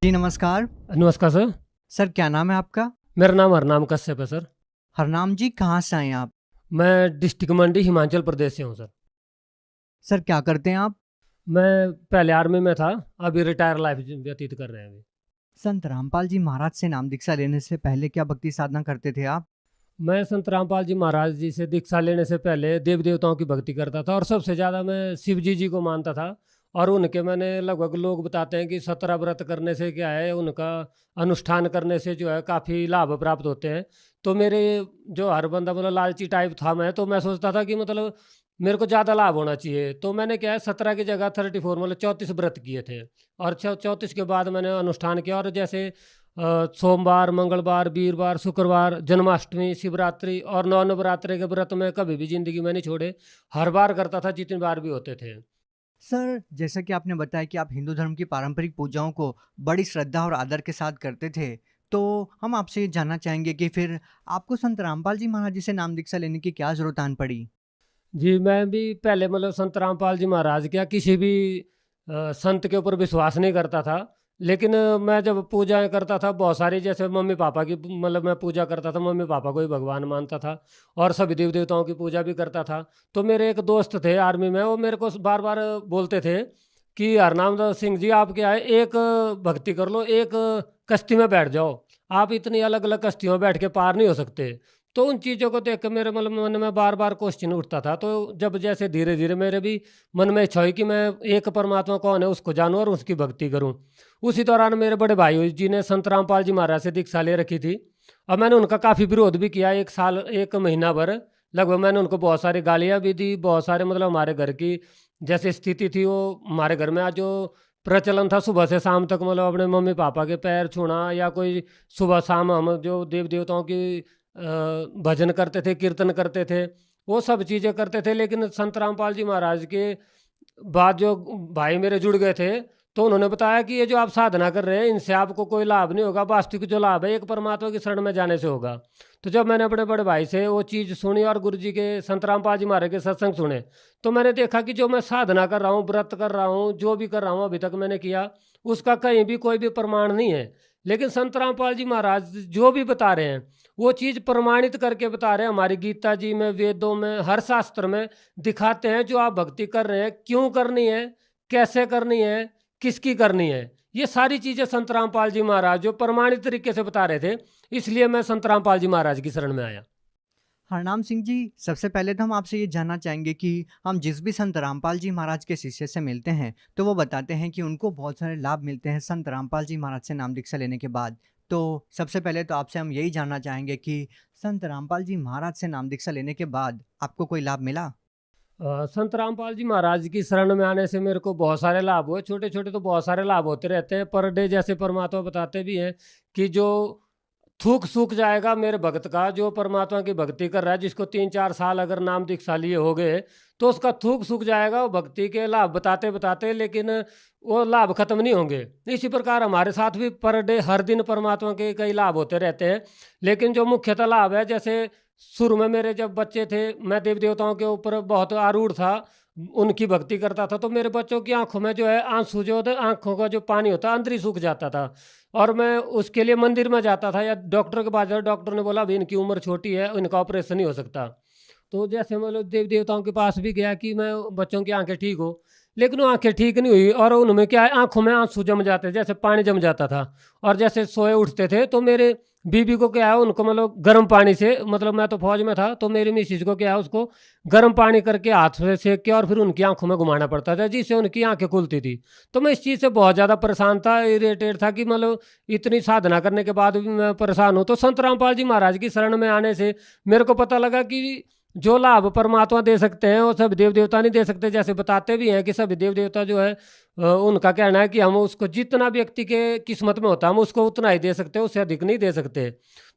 जी नमस्कार। नमस्कार sir. Sir क्या नाम है आपका? मेरा नाम हरनाम कश्यप है सर। हरनाम जी कहाँ से आए हैं आप? मैं डिस्ट्रिक्ट मंडी हिमाचल प्रदेश से हूँ सर। सर क्या करते हैं आप? मैं पहले आर्मी में था, अभी रिटायर लाइफ व्यतीत कर रहे हैं अभी। संत रामपाल जी महाराज से नाम दीक्षा लेने से पहले क्या भक्ति साधना करते थे आप? मैं संत रामपाल जी महाराज जी से दीक्षा लेने से पहले देव देवताओं की भक्ति करता था और सबसे ज़्यादा मैं शिव जी को मानता था। और उनके मैंने लगभग लोग बताते हैं कि 17 व्रत करने से क्या है, उनका अनुष्ठान करने से जो है काफ़ी लाभ प्राप्त होते हैं। तो मेरे जो हर बंदा मतलब लालची टाइप था मैं, तो मैं सोचता था कि मतलब मेरे को ज़्यादा लाभ होना चाहिए। तो मैंने क्या है 17 की जगह 34 मतलब 34 व्रत किए थे। और 34 के बाद मैंने अनुष्ठान किया। और जैसे सोमवार, मंगलवार, वीरवार, शुक्रवार, जन्माष्टमी, शिवरात्रि और नवरात्रि के व्रत में कभी भी जिंदगी में नहीं छोड़े। हर बार करता था जितनी बार भी होते थे। सर जैसा कि आपने बताया कि आप हिंदू धर्म की पारंपरिक पूजाओं को बड़ी श्रद्धा और आदर के साथ करते थे, तो हम आपसे ये जानना चाहेंगे कि फिर आपको संत रामपाल जी महाराज जी से नाम दीक्षा लेने की क्या जरूरत आन पड़ी? जी, मैं भी पहले मतलब संत रामपाल जी महाराज क्या किसी भी संत के ऊपर विश्वास नहीं करता था। लेकिन मैं जब पूजाएँ करता था बहुत सारी, जैसे मम्मी पापा की मतलब मैं पूजा करता था, मम्मी पापा को ही भगवान मानता था और सभी देव देवताओं की पूजा भी करता था। तो मेरे एक दोस्त थे आर्मी में, वो मेरे को बार-बार बोलते थे कि हरनाम सिंह जी आप क्या है, एक भक्ति कर लो, एक कश्ती में बैठ जाओ। आप इतनी अलग-अलग कश्तियों में बैठ के पार नहीं हो सकते। तो उन चीज़ों को देख के मेरे मतलब मन में बार-बार क्वेश्चन उठता था। तो जब जैसे धीरे-धीरे मेरे भी मन में इच्छा हुई कि मैं एक परमात्मा कौन है उसको जानूँ और उसकी भक्ति करूँ। उसी दौरान मेरे बड़े भाई जी ने संत रामपाल जी महाराज से दीक्षा ले रखी थी और मैंने उनका काफ़ी विरोध भी किया 1 साल 1 महीना भर। लगभग मैंने उनको बहुत सारी गालियाँ भी दी, बहुत सारे मतलब हमारे घर की जैसे स्थिति थी, वो हमारे घर में आज जो प्रचलन था सुबह से शाम तक मतलब अपने मम्मी-पापा के पैर छूना या कोई सुबह-शाम हम जो देव-देवताओं की भजन करते थे, कीर्तन करते थे, वो सब चीज़ें करते थे। लेकिन संत रामपाल जी महाराज के बाद जो भाई मेरे जुड़ गए थे, तो उन्होंने बताया कि ये जो आप साधना कर रहे हैं, इनसे आपको कोई लाभ नहीं होगा, वास्तविक जो लाभ है एक परमात्मा की शरण में जाने से होगा। तो जब मैंने अपने बड़े भाई से वो चीज़ सुनी और गुरु जी के संत रामपाल जी महाराज के सत्संग सुने, तो मैंने देखा कि जो मैं साधना कर रहा हूँ, व्रत कर रहा हूँ, जो भी कर रहा हूँ अभी तक मैंने किया, उसका कहीं भी कोई भी प्रमाण नहीं है। लेकिन संत रामपाल जी महाराज जो भी बता रहे हैं, वो चीज़ प्रमाणित करके बता रहे हैं। हमारी गीता जी में, वेदों में, हर शास्त्र में दिखाते हैं जो आप भक्ति कर रहे हैं, क्यों करनी है, कैसे करनी है, किसकी करनी है। ये सारी चीज़ें संत रामपाल जी महाराज जो प्रमाणित तरीके से बता रहे थे, इसलिए मैं संत रामपाल जी महाराज की शरण में आया। हरनाम सिंह जी, सबसे पहले तो हम आपसे ये जानना चाहेंगे कि हम जिस भी संत रामपाल जी महाराज के शिष्य से मिलते हैं, तो वो बताते हैं कि उनको बहुत सारे लाभ मिलते हैं संत रामपाल जी महाराज से नाम दीक्षा लेने के बाद। तो सबसे पहले तो आपसे हम यही जानना चाहेंगे कि संत रामपाल जी महाराज से नाम दीक्षा लेने के बाद आपको कोई लाभ मिला? संत रामपाल जी महाराज की शरण में आने से मेरे को बहुत सारे लाभ हुए। छोटे-छोटे तो बहुत सारे लाभ होते रहते हैं। पर डे जैसे परमात्मा बताते भी हैं कि जो थूक सूख जाएगा मेरे भक्त का, जो परमात्मा की भक्ति कर रहा है, जिसको 3-4 साल अगर नाम दीक्षा लिए हो गए, तो उसका थूक सूख जाएगा वो भक्ति के लाभ बताते-बताते, लेकिन वो लाभ खत्म नहीं होंगे। इसी प्रकार हमारे साथ भी पर डे हर दिन परमात्मा के कई लाभ होते रहते हैं। लेकिन जो मुख्यतः लाभ है, जैसे शुरू में मेरे जब बच्चे थे, मैं देव-देवताओं के ऊपर बहुत आरूढ़ था, उनकी भक्ति करता था, तो मेरे बच्चों की आँखों में जो है आँसू जो होते हैं, आँखों का जो पानी होता है अंदर ही सूख जाता था। और मैं उसके लिए मंदिर में जाता था या डॉक्टर के पास जाओ, डॉक्टर ने बोला अभी इनकी उम्र छोटी है, इनका ऑपरेशन नहीं हो सकता। तो जैसे मतलब देव देवताओं के पास भी गया कि मैं बच्चों की आंखें ठीक हो, लेकिन वो आंखें ठीक नहीं हुई और उनमें क्या है आंखों में आंसू जम जाते, जैसे पानी जम जाता था। और जैसे सोए उठते थे तो मेरे बीबी को क्या है, उनको मतलब गर्म पानी से, मतलब मैं तो फौज में था, तो मेरी मिसिज को क्या है उसको गर्म पानी करके हाथ से सेक के और फिर उनकी आंखों में घुमाना पड़ता था, जिससे उनकी आंखें खुलती थी। तो मैं इस चीज़ से बहुत ज़्यादा परेशान था, इरिटेट था कि मतलब इतनी साधना करने के बाद भी मैं परेशान हूँ। तो संत रामपाल जी महाराज की शरण में आने से मेरे को पता लगा कि जो लाभ परमात्मा दे सकते हैं वो सब देव देवता नहीं दे सकते। जैसे बताते भी हैं कि सब देव देवता जो है उनका कहना है कि हम उसको जितना व्यक्ति के किस्मत में होता है हम उसको उतना ही दे सकते हैं, उससे अधिक नहीं दे सकते।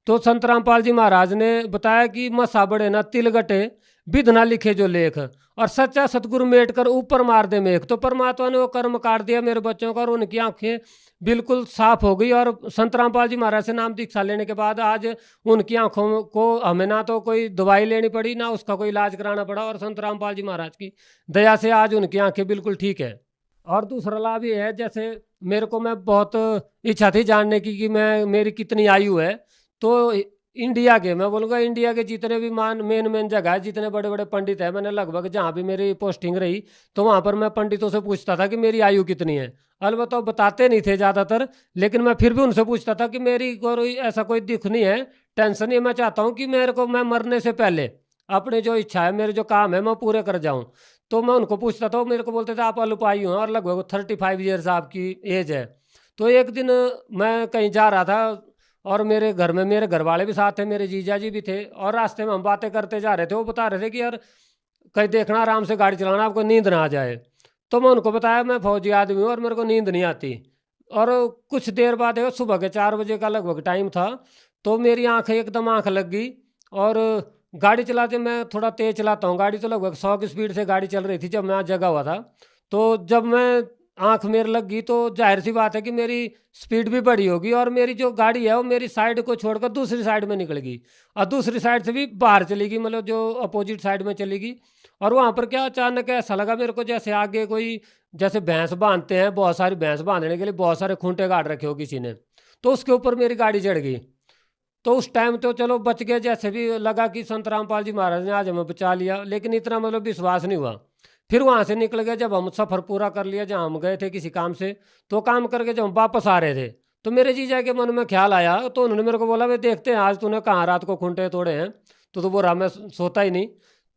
तो संत रामपाल जी महाराज ने बताया कि मसा बड़े ना तिल गटे, विध ना लिखे जो लेख, और सच्चा सतगुरु मेट कर ऊपर मार दे मेघ। तो परमात्मा ने वो कर्म काट दिया मेरे बच्चों का और उनकी आंखें बिल्कुल साफ हो गई। और संत रामपाल जी महाराज से नाम दीक्षा लेने के बाद आज उनकी आंखों को हमें ना तो कोई दवाई लेनी पड़ी, ना उसका कोई इलाज कराना पड़ा, और संत रामपाल जी महाराज की दया से आज उनकी आंखें बिल्कुल ठीक है। और दूसरा लाभ ये है, जैसे मेरे को मैं बहुत इच्छा थी जानने की कि मैं मेरी कितनी आयु है। तो इंडिया के, मैं बोलूँगा इंडिया के जितने भी मान मेन मेन जगह है, जितने बड़े बड़े पंडित हैं, मैंने लगभग जहाँ भी मेरी पोस्टिंग रही तो वहाँ पर मैं पंडितों से पूछता था कि मेरी आयु कितनी है। अलबत्ता वो बताते नहीं थे ज़्यादातर, लेकिन मैं फिर भी उनसे पूछता था कि मेरी कोई ऐसा कोई दुख नहीं है, टेंशन नहीं है, मैं चाहता हूँ कि मेरे को मैं मरने से पहले अपने जो इच्छा है, मेरे जो काम है, मैं पूरे कर जाऊँ। तो मैं उनको पूछता था, वो मेरे को बोलते थे आप अल्पायु हैं और लगभग 35 ईयर्स आपकी एज है। तो एक दिन मैं कहीं जा रहा था और मेरे घर में मेरे घर वाले भी साथ थे, मेरे जीजा जी भी थे, और रास्ते में हम बातें करते जा रहे थे। वो बता रहे थे कि यार कहीं देखना, आराम से गाड़ी चलाना, आपको नींद ना आ जाए। तो मैं उनको बताया मैं फौजी आदमी हूँ और मेरे को नींद नहीं आती। और कुछ देर बाद देखो, सुबह के 4 बजे का लगभग टाइम था, तो मेरी एकदम आँख लग गई। और गाड़ी चलाते, मैं थोड़ा तेज़ चलाता हूँ गाड़ी, तो लगभग 100 की स्पीड से गाड़ी चल रही थी जब मैं आज जगा हुआ था। तो जब मैं आँख मेरे लग गई तो जाहिर सी बात है कि मेरी स्पीड भी बढ़ी होगी, और मेरी जो गाड़ी है वो मेरी साइड को छोड़कर दूसरी साइड में निकल गई, और दूसरी साइड से भी बाहर चली गई, मतलब जो अपोजिट साइड में चली गई। और वहाँ पर क्या अचानक ऐसा लगा मेरे को जैसे आगे कोई, जैसे भैंस बांधते हैं, बहुत सारी भैंस बांधने के लिए बहुत सारे खूंटे गाड़ रखे हो किसी ने, तो उसके ऊपर मेरी गाड़ी चढ़ गई। तो उस टाइम तो चलो बच गए, जैसे भी लगा कि संत रामपाल जी महाराज ने आज हमें बचा लिया, लेकिन इतना मतलब विश्वास नहीं हुआ। फिर वहाँ से निकल गए, जब हम सफ़र पूरा कर लिया जहाँ हम गए थे किसी काम से, तो काम करके जब हम वापस आ रहे थे तो मेरे जीजा के मन में ख्याल आया, तो उन्होंने मेरे को बोला वे देखते हैं आज तूने कहाँ रात को खूंटे तोड़े हैं। तो बोला मैं सोता ही नहीं।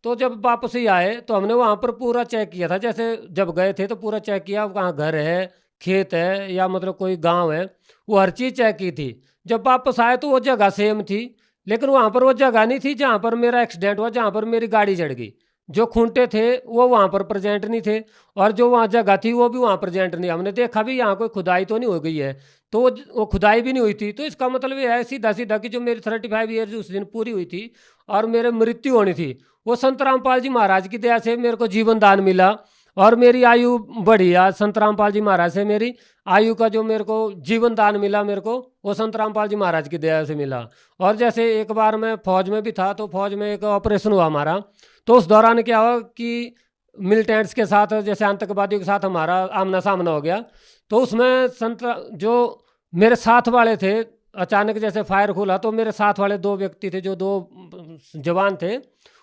तो जब वापस ही आए तो हमने वहाँ पर पूरा चेक किया था, जैसे जब गए थे तो पूरा चेक किया, कहाँ घर है, खेत है, या मतलब कोई गाँव है, वो हर चीज़ चेक की थी। जब वापस आए तो वो जगह सेम थी, लेकिन वहाँ पर वो जगह नहीं थी जहाँ पर मेरा एक्सीडेंट हुआ, जहाँ पर मेरी गाड़ी चढ़ गई। जो खूंटे थे वो वहाँ पर प्रेजेंट नहीं थे, और जो वहाँ जगह थी वो भी वहाँ प्रेजेंट नहीं। हमने देखा भी यहाँ कोई खुदाई तो नहीं हो गई है, तो वो खुदाई भी नहीं हुई थी। तो इसका मतलब ये है सीधा सीधा कि जो मेरी 35 ईयर्स उस दिन पूरी हुई थी और मेरे मृत्यु होनी थी, वो संत रामपाल जी महाराज की दया से मेरे को जीवन दान मिला, और मेरी आयु बढ़ी। आज संत रामपाल जी महाराज से मेरी आयु का जो मेरे को जीवन दान मिला, मेरे को वो संत रामपाल जी महाराज की दया से मिला। और जैसे एक बार मैं फौज में भी था, तो फौज में एक ऑपरेशन हुआ हमारा, तो उस दौरान क्या हुआ कि मिलिटेंट्स के साथ, जैसे आतंकवादियों के साथ हमारा आमना सामना हो गया। तो उसमें संत जो मेरे साथ वाले थे, अचानक जैसे फायर खुला तो मेरे साथ वाले 2 व्यक्ति थे, जो 2 जवान थे,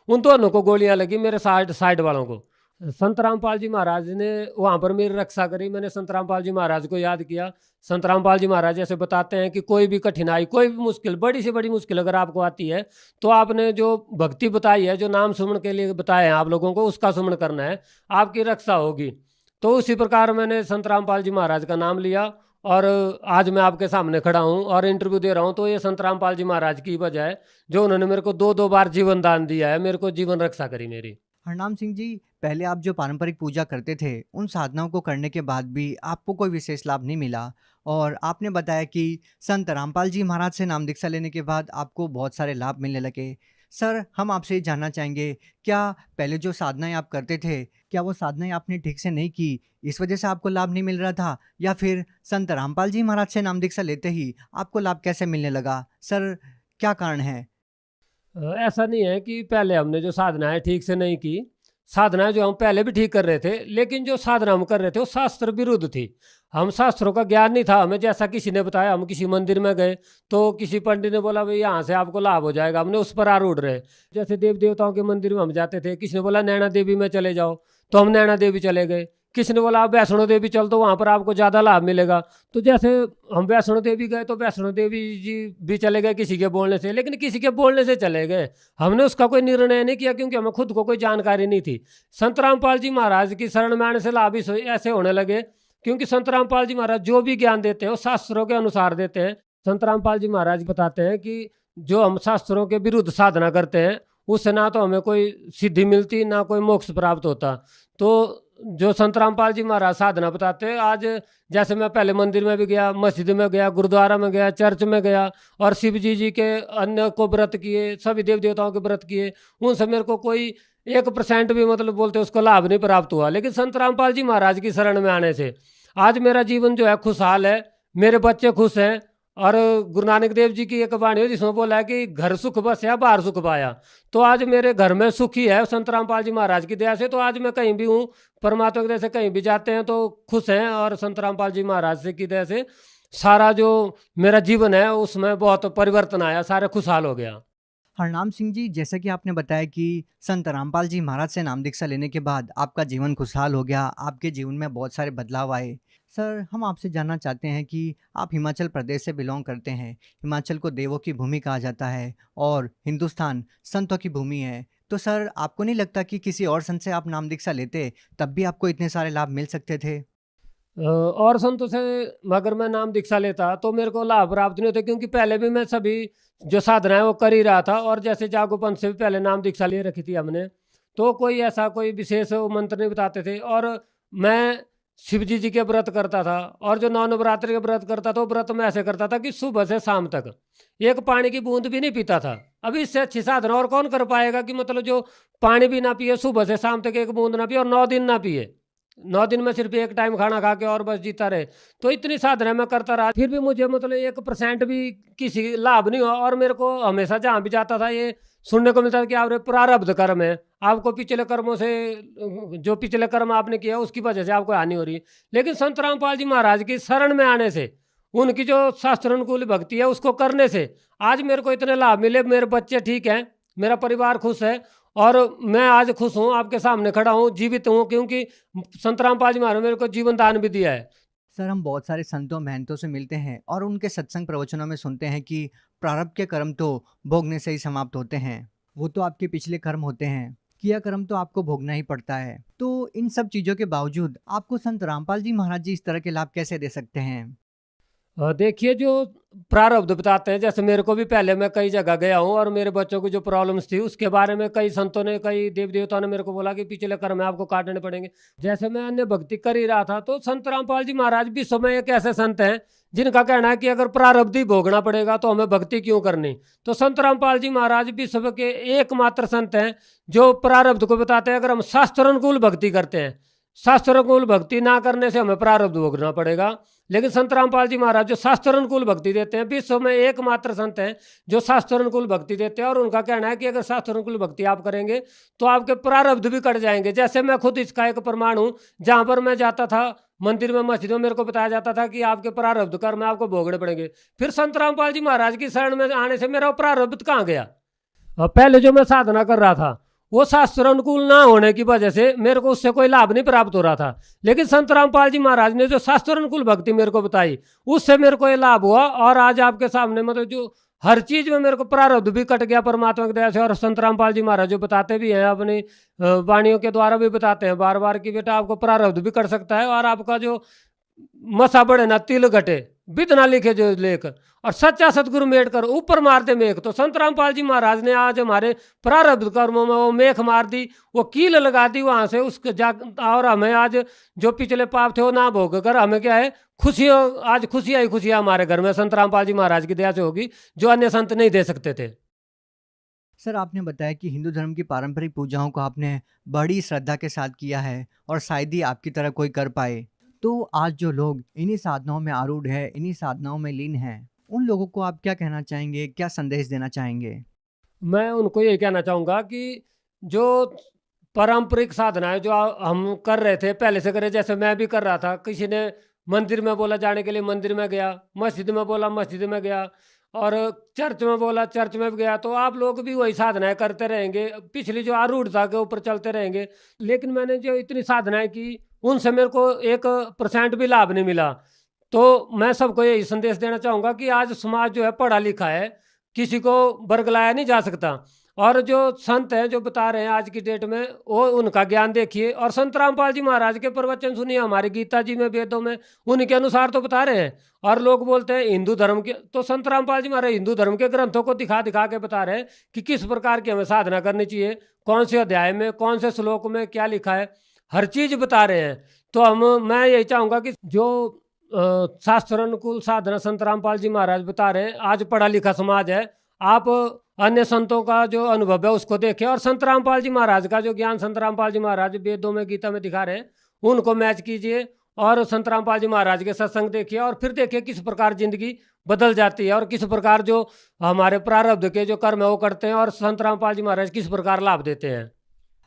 उन दोनों को गोलियां लगी, मेरे साइड साइड वालों को। संत रामपाल जी महाराज ने वहाँ पर मेरी रक्षा करी। मैंने संत रामपाल जी महाराज को याद किया। संत रामपाल जी महाराज जैसे बताते हैं कि कोई भी कठिनाई, कोई भी मुश्किल, बड़ी से बड़ी मुश्किल अगर आपको आती है, तो आपने जो भक्ति बताई है, जो नाम सुमन के लिए बताए हैं आप लोगों को, उसका सुमन करना है, आपकी रक्षा होगी। तो उसी प्रकार मैंने संत रामपाल जी महाराज का नाम लिया, और आज मैं आपके सामने खड़ा हूँ और इंटरव्यू दे रहा हूँ, तो ये संत रामपाल जी महाराज की वजह है, जो उन्होंने मेरे को 2-2 बार जीवन दान दिया है, मेरे को जीवन रक्षा करी मेरी। हरनाम सिंह जी, पहले आप जो पारंपरिक पूजा करते थे, उन साधनाओं को करने के बाद भी आपको कोई विशेष लाभ नहीं मिला, और आपने बताया कि संत रामपाल जी महाराज से नाम दीक्षा लेने के बाद आपको बहुत सारे लाभ मिलने लगे। सर, हम आपसे ये जानना चाहेंगे, क्या पहले जो साधनाएँ आप करते थे, क्या वो साधनाएँ आपने ठीक से नहीं की, इस वजह से आपको लाभ नहीं मिल रहा था? या फिर संत रामपाल जी महाराज से नाम दीक्षा लेते ही आपको लाभ कैसे मिलने लगा? सर, क्या कारण है? ऐसा नहीं है कि पहले हमने जो साधनाएं ठीक से नहीं की। साधनाएं जो हम पहले भी ठीक कर रहे थे, लेकिन जो साधना हम कर रहे थे वो शास्त्र विरुद्ध थी। हम शास्त्रों का ज्ञान नहीं था हमें, जैसा किसी ने बताया। हम किसी मंदिर में गए तो किसी पंडित ने बोला भाई यहाँ से आपको लाभ हो जाएगा, हमने उस पर आरूढ़ रहे। जैसे देव देवताओं के मंदिर में हम जाते थे, किसी ने बोला नैना देवी में चले जाओ, तो हम नैना देवी चले गए। किसी ने बोला आप वैष्णो देवी चल, तो वहाँ पर आपको ज़्यादा लाभ मिलेगा। तो जैसे हम वैष्णो देवी गए तो वैष्णो देवी जी भी चले गए किसी के बोलने से, लेकिन किसी के बोलने से चले गए, हमने उसका कोई निर्णय नहीं किया, क्योंकि हमें खुद को कोई जानकारी नहीं थी। संत रामपाल जी महाराज की शरण में आने से लाभ इस ऐसे होने लगे, क्योंकि संत रामपाल जी महाराज जो भी ज्ञान देते हैं वो शास्त्रों के अनुसार देते हैं। संत रामपाल जी महाराज बताते हैं कि जो हम शास्त्रों के विरुद्ध साधना करते हैं, उससे ना तो हमें कोई सिद्धि मिलती, ना कोई मोक्ष प्राप्त होता। तो जो संत रामपाल जी महाराज साधना बताते हैं, आज जैसे मैं पहले मंदिर में भी गया, मस्जिद में गया, गुरुद्वारा में गया, चर्च में गया, और शिव जी के अन्य को व्रत किए, सभी देव देवताओं के व्रत किए, उनसे मेरे को कोई 1% भी मतलब बोलते उसको लाभ नहीं प्राप्त हुआ। लेकिन संत रामपाल जी महाराज की शरण में आने से आज मेरा जीवन जो है खुशहाल है, मेरे बच्चे खुश हैं, और गुरु नानक देव जी की एक वाणी है जिसमें बोला है कि घर सुख बसया बाहर सुख पाया। तो आज मेरे घर में सुख ही है संत रामपाल जी महाराज की दया से। तो आज मैं कहीं भी हूँ, परमात्मा की दया से कहीं भी जाते हैं तो खुश हैं, और संत रामपाल जी महाराज से की दया से सारा जो मेरा जीवन है उसमें बहुत परिवर्तन आया, सारे खुशहाल हो गया। हरनाम सिंह जी, जैसा कि आपने बताया कि संत रामपाल जी महाराज से नाम दीक्षा लेने के बाद आपका जीवन खुशहाल हो गया, आपके जीवन में बहुत सारे बदलाव आए। सर, हम आपसे जानना चाहते हैं कि आप हिमाचल प्रदेश से बिलोंग करते हैं। हिमाचल को देवों की भूमि कहा जाता है और हिंदुस्तान संतों की भूमि है। तो सर, आपको नहीं लगता कि किसी और संत से आप नाम दीक्षा लेते तब भी आपको इतने सारे लाभ मिल सकते थे? और संतों से अगर मैं नाम दीक्षा लेता तो मेरे को लाभ प्राप्त नहीं होते, क्योंकि पहले भी मैं सभी जो साधना है वो कर ही रहा था। और जैसे जागोपंथ से भी पहले नाम दीक्षा ले रखी थी हमने, तो कोई ऐसा कोई विशेष वो मंत्र नहीं बताते थे। और मैं शिव जी के व्रत करता था, और जो नौ नवरात्रि के व्रत करता था वो व्रत मैं ऐसे करता था कि सुबह से शाम तक एक पानी की बूंद भी नहीं पीता था। अभी इससे अच्छी साधना और कौन कर पाएगा कि मतलब जो पानी भी ना पिए, सुबह से शाम तक एक बूंद ना पिए, और 9 दिन ना पिए, 9 दिन में सिर्फ एक टाइम खाना खा के और बस जीता रहे। तो इतनी साधना मैं करता रहा, फिर भी मुझे मतलब 1% भी किसी लाभ नहीं हुआ। और मेरे को हमेशा जहाँ भी जाता था ये सुनने को मिलता था कि आप प्रारब्ध कर्म है, आपको पिछले कर्मों से जो पिछले कर्म आपने किया उसकी वजह से आपको हानि हो रही है। लेकिन संत रामपाल जी महाराज की शरण में आने से, उनकी जो शास्त्र अनुकूल भक्ति है उसको करने से आज मेरे को इतने लाभ मिले। मेरे बच्चे ठीक हैं, मेरा परिवार खुश है, और मैं आज खुश हूँ, आपके सामने खड़ा हूँ, जीवित हूँ, क्योंकि संत रामपाल जी महाराज ने मेरे को जीवन दान भी दिया है। सर, हम बहुत सारे संतों महंतों से मिलते हैं और उनके सत्संग प्रवचनों में सुनते हैं कि प्रारब्ध के कर्म तो भोगने से ही समाप्त होते हैं। वो तो आपके पिछले कर्म होते हैं, किया कर्म तो आपको भोगना ही पड़ता है। तो इन सब चीज़ों के बावजूद आपको संत रामपाल जी महाराज जी इस तरह के लाभ कैसे दे सकते हैं? देखिए, जो प्रारब्ध बताते हैं, जैसे मेरे को भी पहले मैं कई जगह गया हूँ और मेरे बच्चों की जो प्रॉब्लम्स थी उसके बारे में कई संतों ने, कई देव देवताओं ने मेरे को बोला कि पिछले कर्म है आपको काटने पड़ेंगे। जैसे मैं अन्य भक्ति कर ही रहा था, तो संत रामपाल जी महाराज भी समय एक ऐसे संत हैं जिनका कहना है कि अगर प्रारब्ध ही भोगना पड़ेगा तो हमें भक्ति क्यों करनी। तो संत रामपाल जी महाराज विश्व के एकमात्र संत हैं जो प्रारब्ध को बताते हैं। अगर हम शास्त्र अनुकूल भक्ति करते हैं, शास्त्र अनुकूल भक्ति ना करने से हमें प्रारब्ध भोगना पड़ेगा। लेकिन संत रामपाल जी महाराज जो शास्त्र अनुकूल भक्ति देते हैं, विश्व में एकमात्र संत हैं जो शास्त्र अनुकूल भक्ति देते हैं। और उनका कहना है कि अगर शास्त्र अनुकूल भक्ति आप करेंगे तो आपके प्रारब्ध भी कट जाएंगे। जैसे मैं खुद इसका एक प्रमाण हूँ, जहाँ पर मैं जाता था मंदिर में, मस्जिद में, मेरे को बताया जाता था कि आपके प्रारब्ध कर्म आपको भोगने पड़ेंगे। फिर संत रामपाल जी महाराज की शरण में आने से मेरा प्रारब्ध कहाँ गया? पहले जो मैं साधना कर रहा था वो शास्त्र अनुकूल ना होने की वजह से मेरे को उससे कोई लाभ नहीं प्राप्त हो रहा था। लेकिन संत रामपाल जी महाराज ने जो शास्त्र अनुकूल भक्ति मेरे को बताई उससे मेरे को ये लाभ हुआ। और आज आपके सामने मतलब जो हर चीज में मेरे को प्रारब्ध भी कट गया परमात्मा की दया से। और संत रामपाल जी महाराज जो बताते भी हैं, अपनी वाणियों के द्वारा भी बताते हैं बार बार कि बेटा आपको प्रारब्ध भी कट सकता है, और आपका जो मसा बढ़े ना तिल घटे, विद ना लिखे जो लेख, और सच्चा सतगुरु मेट कर ऊपर मार दे मेघ। तो संत रामपाल जी महाराज ने आज हमारे प्रारब्ध कर्मों में वो मेघ मार दी, वो कील लगा दी वहां से उसके जा। और हमें आज जो पिछले पाप थे वो ना भोग कर हमें क्या है, खुशियाँ, आज खुशियाँ ही खुशियाँ हमारे घर में संत रामपाल जी महाराज की दया से होगी, जो अन्य संत नहीं दे सकते थे। सर, आपने बताया कि हिंदू धर्म की पारंपरिक पूजाओं को आपने बड़ी श्रद्धा के साथ किया है और शायद ही आपकी तरह कोई कर पाए। तो आज जो लोग इन्हीं साधनाओं में आरूढ़ है, इन्हीं साधनाओं में लीन हैं, उन लोगों को आप क्या कहना चाहेंगे, क्या संदेश देना चाहेंगे? मैं उनको ये कहना चाहूँगा कि जो पारंपरिक साधनाएं जो हम कर रहे थे पहले से करे, जैसे मैं भी कर रहा था, किसी ने मंदिर में बोला जाने के लिए मंदिर में गया, मस्जिद में बोला मस्जिद में गया, और चर्च में बोला चर्च में भी गया, तो आप लोग भी वही साधनाएं करते रहेंगे, पिछली जो आरूढ़ता के ऊपर चलते रहेंगे। लेकिन मैंने जो इतनी साधनाएं की उनसे मेरे को 1% भी लाभ नहीं मिला। तो मैं सबको यही संदेश देना चाहूँगा कि आज समाज जो है पढ़ा लिखा है, किसी को बरगलाया नहीं जा सकता। और जो संत हैं जो बता रहे हैं आज की डेट में, वो उनका ज्ञान देखिए, और संत रामपाल जी महाराज के प्रवचन सुनिए, हमारी गीता जी में, वेदों में उनके अनुसार तो बता रहे हैं। और लोग बोलते हैं हिंदू धर्म के, तो संत रामपाल जी महाराज हिंदू धर्म के ग्रंथों को दिखा दिखा के बता रहे हैं कि किस प्रकार की हमें साधना करनी चाहिए, कौन से अध्याय में, कौन से श्लोक में क्या लिखा है, हर चीज बता रहे हैं। तो मैं यही चाहूँगा कि जो शास्त्र अनुकूल साधना संत रामपाल जी महाराज बता रहे हैं, आज पढ़ा लिखा समाज है, आप अन्य संतों का जो अनुभव है उसको देखें, और संत रामपाल जी महाराज का जो ज्ञान संत रामपाल जी महाराज वेदों में, गीता में दिखा रहे हैं, उनको मैच कीजिए, और संत रामपाल जी महाराज के सत्संग देखिए, और फिर देखिए किस प्रकार जिंदगी बदल जाती है और किस प्रकार जो हमारे प्रारब्ध के जो कर्म है वो करते हैं और संत रामपाल जी महाराज किस प्रकार लाभ देते हैं।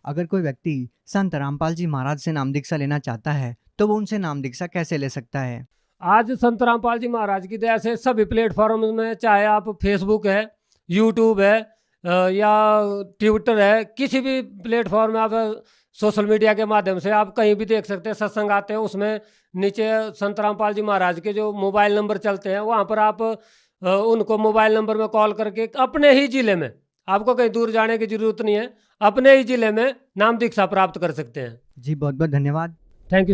अगर कोई व्यक्ति संत रामपाल जी महाराज से नाम दीक्षा लेना चाहता है तो वो उनसे नाम दीक्षा कैसे ले सकता है? आज संत रामपाल जी महाराज की दया से सभी प्लेटफॉर्म में, चाहे आप फेसबुक है, यूट्यूब है, या ट्विटर है, किसी भी प्लेटफॉर्म में आप सोशल मीडिया के माध्यम से आप कहीं भी देख सकते हैं। सत्संग आते हैं, उसमें नीचे संत रामपाल जी महाराज के जो मोबाइल नंबर चलते हैं, वहाँ पर आप उनको मोबाइल नंबर में कॉल करके अपने ही जिले में, आपको कहीं दूर जाने की जरूरत नहीं है, अपने ही जिले में नाम दीक्षा प्राप्त कर सकते हैं। जी बहुत बहुत धन्यवाद।